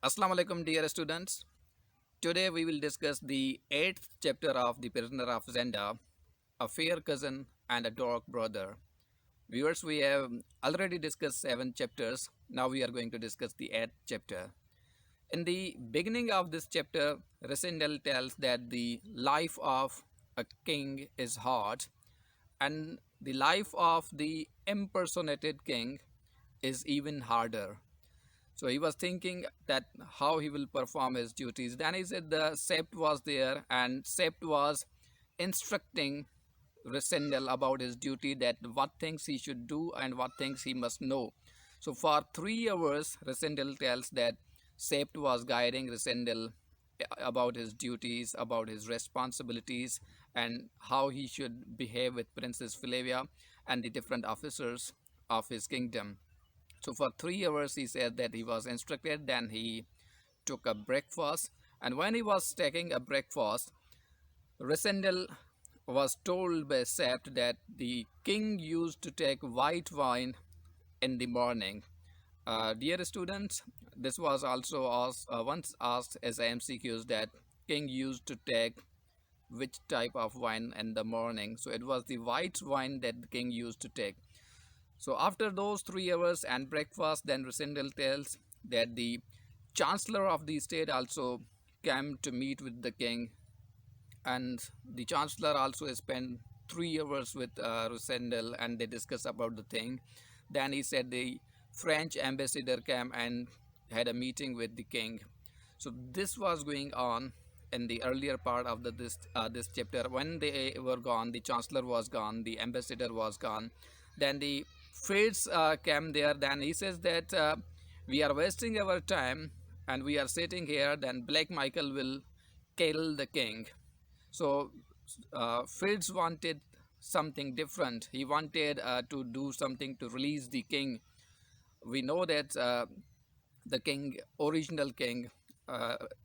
Assalamu alaikum, dear students. Today we will discuss the 8th chapter of The Prisoner of Zenda, a fair cousin and a dark brother. Viewers, we have already discussed 7 chapters. Now we are going to discuss the 8th chapter. In the beginning of this chapter, Recendel tells that the life of a king is hard and the life of the impersonated king is even harder. So he was thinking that how he will perform his duties. Then he said the Sept was there, and Sept was instructing Recendel about his duty, that what things he should do and what things he must know. So for 3 hours, Recendel tells that Sept was guiding Recendel about his duties, about his responsibilities, and how he should behave with Princess Flavia and the different officers of his kingdom. So for 3 hours, he said that he was instructed. Then he took a breakfast, and when he was taking a breakfast, Recendel was told by Sept that the king used to take white wine in the morning. Dear students, this was also once asked as MCQs, that king used to take which type of wine in the morning. So it was the white wine that the king used to take. So after those 3 hours and breakfast, then Recendel tells that the chancellor of the state also came to meet with the king, and the chancellor also spent 3 hours with Recendel, and they discuss about the thing. Then he said the French ambassador came and had a meeting with the king. So this was going on in the earlier part of this chapter. When they were gone, the chancellor was gone, the ambassador was gone. Then the Fritz came there. Then he says that we are wasting our time and we are sitting here. Then Black Michael will kill the king. So Fritz wanted something different. He wanted to do something to release the king. We know that the king, original king,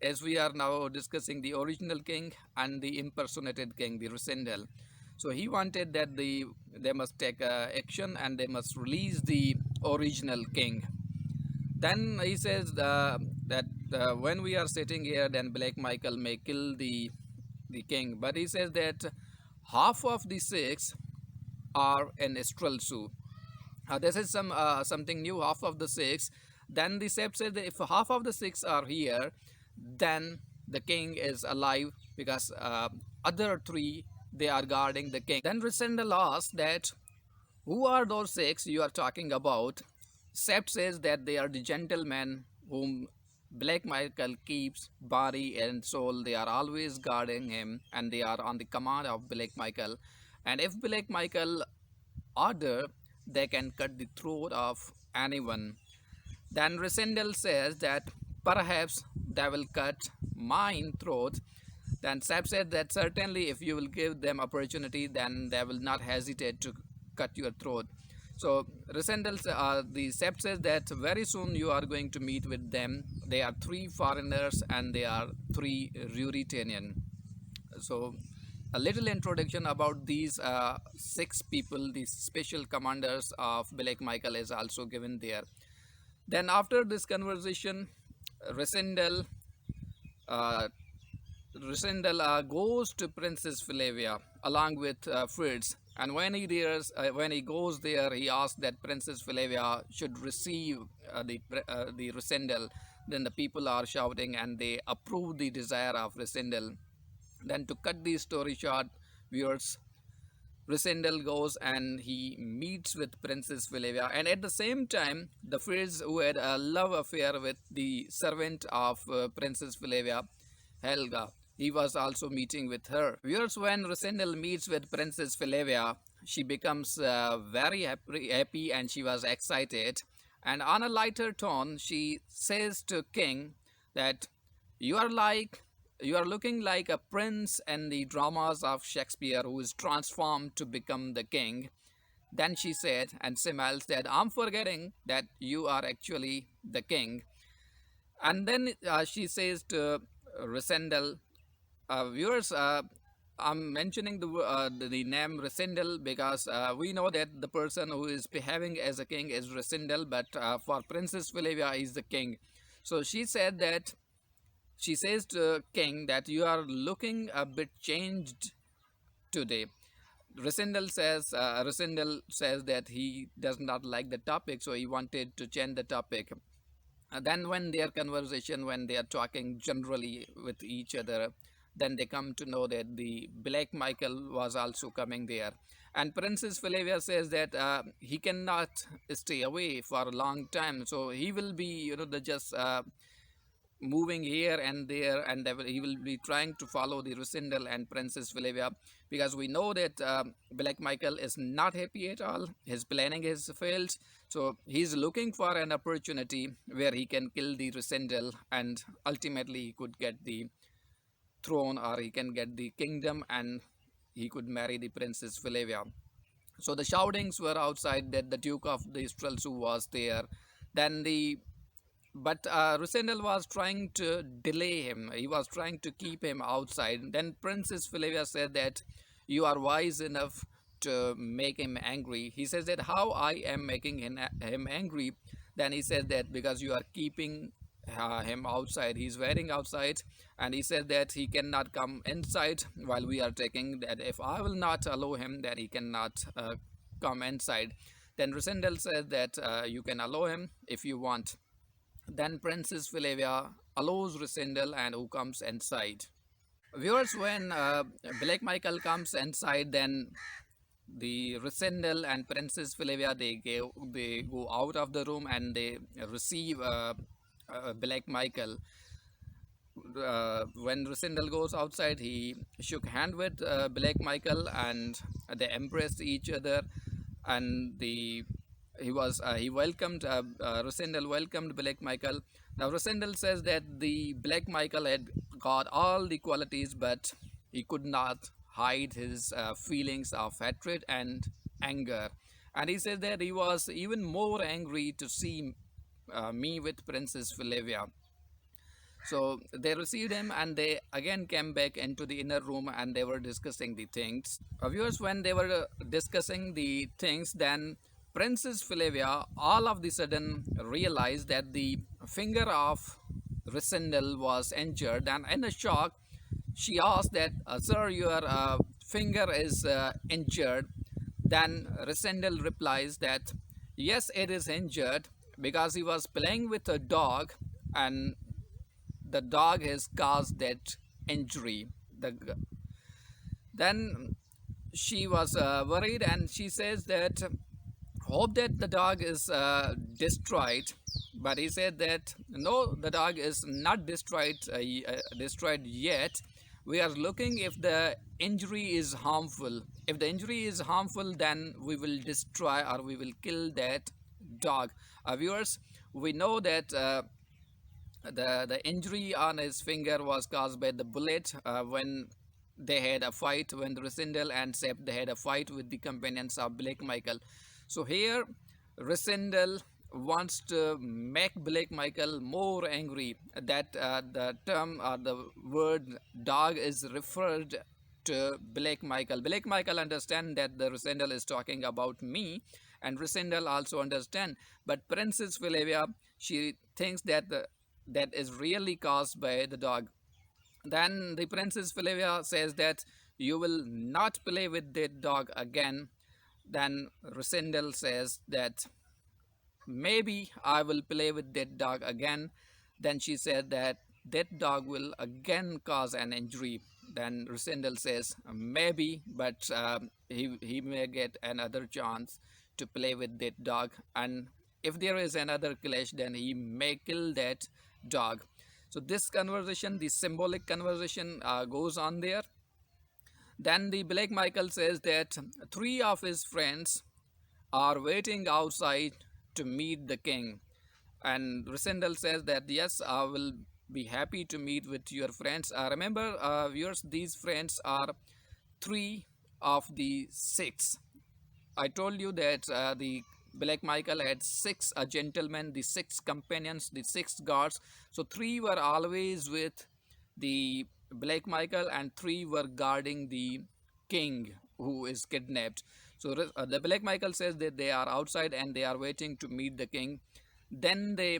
as we are now discussing the original king and the impersonated king, the Recendel. So he wanted that they must take action and they must release the original king. Then he says that when we are sitting here, then Black Michael may kill the king. But he says that half of the six are in Strelsu. This is something new. Half of the six. Then the Sept says that if half of the six are here, then the king is alive, because other three, they are guarding the king. Then Recendel asks that who are those six you are talking about? Sept says that they are the gentlemen whom Black Michael keeps body and soul. They are always guarding him, and they are on the command of Black Michael. And if Black Michael order, they can cut the throat of anyone. Then Recendel says that perhaps they will cut mine throat. Then Sept said that certainly if you will give them opportunity, then they will not hesitate to cut your throat. So Recendel, the Sept says that very soon you are going to meet with them. They are three foreigners and they are three Ruritanian. So a little introduction about these six people, these special commanders of Black Michael, is also given there. Then after this conversation, Recendel uh, goes to Princess Flavia along with Fritz, and when he goes there, he asks that Princess Flavia should receive the Recendel. Then the people are shouting and they approve the desire of Recendel. Then to cut the story short, viewers, Recendel goes and he meets with Princess Flavia, and at the same time, the Fritz, who had a love affair with the servant of Princess Flavia, Helga, he was also meeting with her. Viewers, when Recendel meets with Princess Flavia, she becomes very happy and she was excited. And on a lighter tone, she says to King that you are like you are looking like a prince in the dramas of Shakespeare who is transformed to become the king. Then she said, and smiles, that I'm forgetting that you are actually the king. And then she says to Recendel, viewers, I'm mentioning the name Recendel because we know that the person who is behaving as a king is Recendel, but for Princess Flavia is the king. So she says to king that you are looking a bit changed today. Recendel says that he does not like the topic, so he wanted to change the topic. Then when their conversation, when they are talking generally with each other, then they come to know that the Black Michael was also coming there. And Princess Flavia says that he cannot stay away for a long time, so he will be, the just moving here and there, and he will be trying to follow the Recendel and Princess Flavia, because we know that Black Michael is not happy at all. His planning has failed, so he's looking for an opportunity where he can kill the Recendel, and ultimately he could get the throne, or he can get the kingdom, and he could marry the Princess Flavia. So the shoutings were outside that the Duke of the Strelsu was there. Then the but Recendel was trying to delay him. He was trying to keep him outside. Then Princess Flavia said that you are wise enough to make him angry. He says that how I am making him angry. Then he said that because you are keeping him outside. He's waiting outside, and he said that he cannot come inside while we are taking that. If I will not allow him, then he cannot come inside. Then Recendel said that you can allow him if you want. Then Princess Flavia allows Recendel, and who comes inside. Viewers, when Black Michael comes inside, then the Recendel and Princess Flavia they go out of the room, and they receive Black Michael. When Recendel goes outside, he shook hand with Black Michael, and they embraced each other, and he welcomed Recendel welcomed Black Michael. Now Recendel says that the Black Michael had got all the qualities, but he could not hide his feelings of hatred and anger. And he said that he was even more angry to see me with Princess Flavia. So they received him, and they again came back into the inner room, and they were discussing the things. Viewers, when they were discussing the things, then Princess Flavia all of the sudden realized that the finger of Recendel was injured, and in a shock, she asked that, Sir, your finger is injured. Then Recendel replies that, yes, it is injured because he was playing with a dog, and the dog has caused that injury. Then she was worried, and she says that hope that the dog is destroyed. But he said that no, the dog is not destroyed yet. We are looking if the injury is harmful. If the injury is harmful, then we will destroy, or we will kill that dog. Viewers, we know that the injury on his finger was caused by the bullet when they had a fight, when Recendel and Sep they had a fight with the companions of Black Michael. So here Recendel wants to make Black Michael more angry. That the term or the word dog is referred to Black Michael. Black Michael understand that the Recendel is talking about me, and Recendel also understand. But Princess Flavia, she thinks that that is really caused by the dog. Then the Princess Flavia says that you will not play with that dog again. Then Recendel says that maybe I will play with that dog again. Then she said that that dog will again cause an injury. Then Recendel says maybe, but he may get another chance to play with that dog. And if there is another clash, then he may kill that dog. So this conversation, the symbolic conversation goes on there. Then the Black Michael says that three of his friends are waiting outside to meet the king. And Recendel says that yes, I will be happy to meet with your friends. Remember, viewers, these friends are three of the six. I told you that the Black Michael had six gentlemen, the six companions, the six guards. So three were always with the Black Michael, and three were guarding the king who is kidnapped. So the Black Michael says that they are outside and they are waiting to meet the king. Then they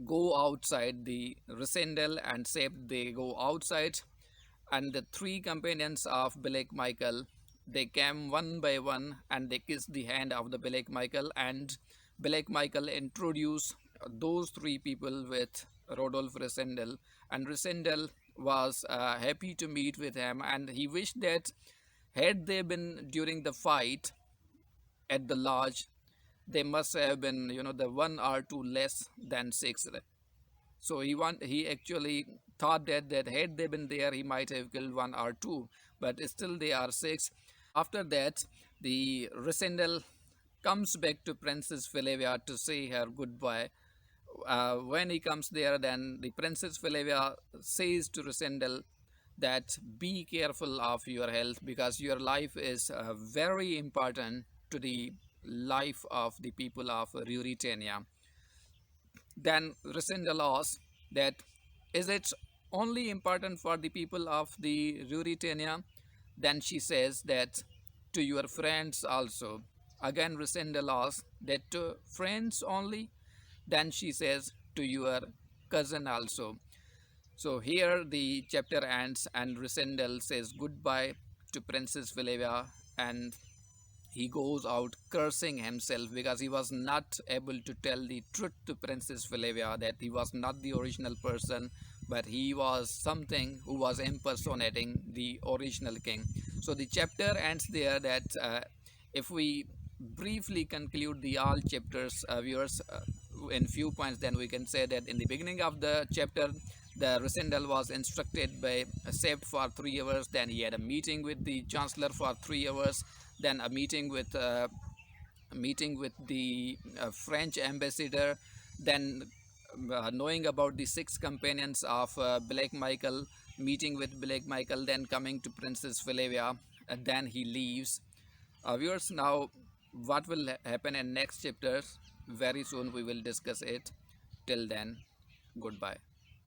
go outside. The Recendel and Sep, they go outside, and the three companions of Blake Michael, they came one by one and they kissed the hand of the Blake Michael, and Blake Michael introduced those three people with Rodolphe Recendel, and Recendel was happy to meet with him, and he wished that had they been during the fight at the lodge, they must have been, the one or two less than six. So he actually thought that had they been there, he might have killed one or two, but still they are six. After that, the Resendel comes back to Princess Philavia to say her goodbye. When he comes there, then the Princess Philavia says to Resendel that be careful of your health, because your life is very important to the life of the people of Ruritania. Then Resendel asks that is it only important for the people of the Ruritania? Then she says that to your friends also. Again Resendel asks that to friends only. Then she says to your cousin also. So here the chapter ends and Resendel says goodbye to Princess Philavia, and he goes out cursing himself because he was not able to tell the truth to Princess Philavia, that he was not the original person, but he was something who was impersonating the original king. So the chapter ends there. That if we briefly conclude the all chapters, viewers, in few points, then we can say that in the beginning of the chapter, the Recendel was instructed by Sept for 3 hours. Then he had a meeting with the chancellor for 3 hours. Then a meeting with the French ambassador. Then knowing about the six companions of Blake Michael, meeting with Blake Michael, then coming to Princess Philavia, and then he leaves. Viewers, now what will happen in next chapters? Very soon we will discuss it. Till then, goodbye.